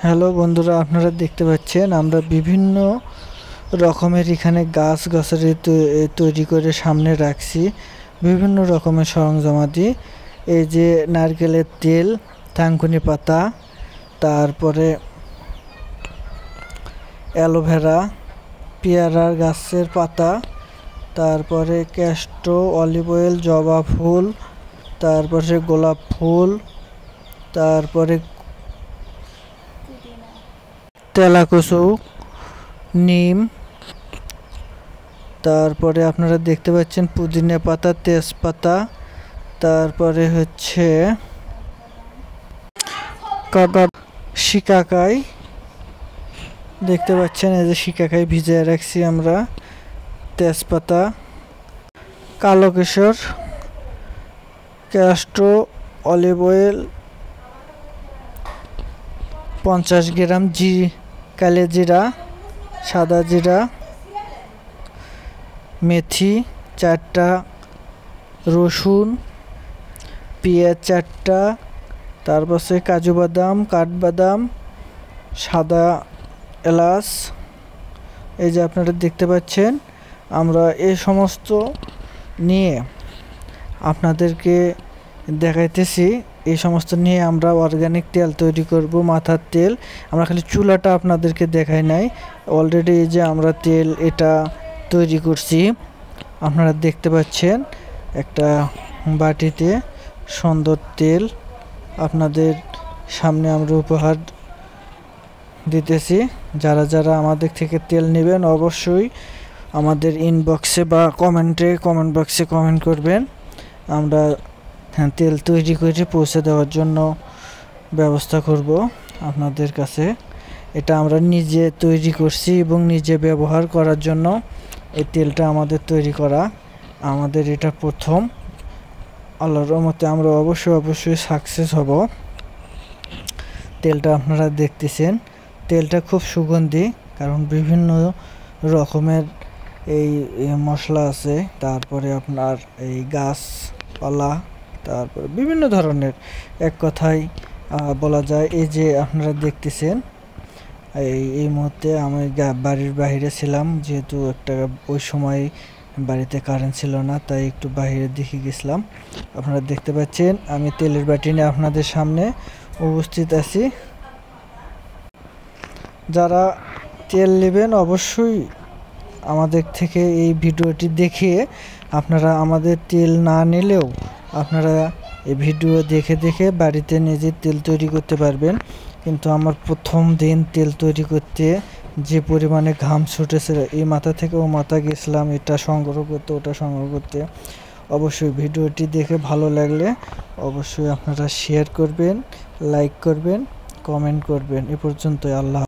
Hello বন্ধুরা, আপনারা দেখতে পাচ্ছেন আমরা বিভিন্ন রকমের এখানে গাছগাছালি তৈরি করে সামনে রাখছি। বিভিন্ন রকমের সরঞ্জামাদি, এই যে নারকেলের তেল, থানকুনি পাতা, তারপরে অ্যালোভেরা, পেয়ারার গাছের পাতা, তারপরে ক্যাস্টর, অলিভ অয়েল, জবা ফুল, তারপরে গোলাপ ফুল, তারপরে তেলাকুচু, নিম, তারপরে আপনারা দেখতে পাচ্ছেন পুদিনা পাতা, তেজপাতা, তারপরে হচ্ছে শিকাকাই দেখতে পাচ্ছেন, এই যে শিকাকাই ভিজিয়ে রাখছি আমরা, তেজপাতা, কালো কেশর, ক্যাস্টর, অলিভ অয়েল 50 গ্রাম, কালো জিরা, সাদা জিরা, মেথি 4টা, রসুন, পেঁয়াজ 4টা, তারপরে কাজু বাদাম, কাঠবাদাম, সাদা এলাচ। এই যে আপনারা দেখতে পাচ্ছেন আমরা এই সমস্ত নিয়ে আপনাদেরকে দেখাইতেছি। এই সমস্ত নিয়ে আমরা অর্গানিক তেল তৈরি করব, মাথার তেল। আমরা খালি চুলাটা আপনাদেরকে দেখাই নাই, অলরেডি এই যে আমরা তেল এটা তৈরি করছি। আপনারা দেখতে পাচ্ছেন একটা বাটিতে সুন্দর তেল আপনাদের সামনে আমরা উপহার দিতেছি। যারা যারা আমাদের থেকে তেল নেবেন অবশ্যই আমাদের ইনবক্সে বা কমেন্ট বক্সে কমেন্ট করবেন। আমরা তেল তৈরি করে পৌঁছে দেওয়ার জন্য ব্যবস্থা করব আপনাদের কাছে। এটা আমরা নিজে তৈরি করছি এবং নিজে ব্যবহার করার জন্য এই তেলটা আমাদের তৈরি করা। আমাদের এটা প্রথম, আল্লাহর রহমতে আমরা অবশ্যই সাকসেস হব। তেলটা আপনারা দেখতেছেন, তেলটা খুব সুগন্ধি, কারণ বিভিন্ন রকমের এই মশলা আছে, তারপরে আপনার এই গাছপালা, তারপরে বিভিন্ন ধরনের, এক কথায় বলা যায়। এই যে আপনারা দেখতেছেন এই মুহূর্তে আমি বাড়ির বাইরে ছিলাম, যেহেতু ওই সময় বাড়িতে কারেন্ট ছিল না, তাই একটু বাইরের দিকে গেছিলাম। আপনারা দেখতে পাচ্ছেন আমি তেলের বাটি নিয়ে আপনাদের সামনে উপস্থিত আছি। যারা তেল নেবেন অবশ্যই আমাদের থেকে এই ভিডিওটি দেখে আপনারা আমাদের তেল না নিলেও আপনারা এই ভিডিও দেখে বাড়িতে নিজে তেল তৈরি করতে পারবেন। কিন্তু আমার প্রথম দিন তেল তৈরি করতে যে পরিমাণে ঘাম ছুটেছে, এই মাথা থেকে ও মাথা গেছিলাম এটা সংগ্রহ করতে, ওটা সংগ্রহ করতে। অবশ্যই ভিডিওটি দেখে ভালো লাগলে অবশ্যই আপনারা শেয়ার করবেন, লাইক করবেন, কমেন্ট করবেন। এ পর্যন্তই। আল্লাহ।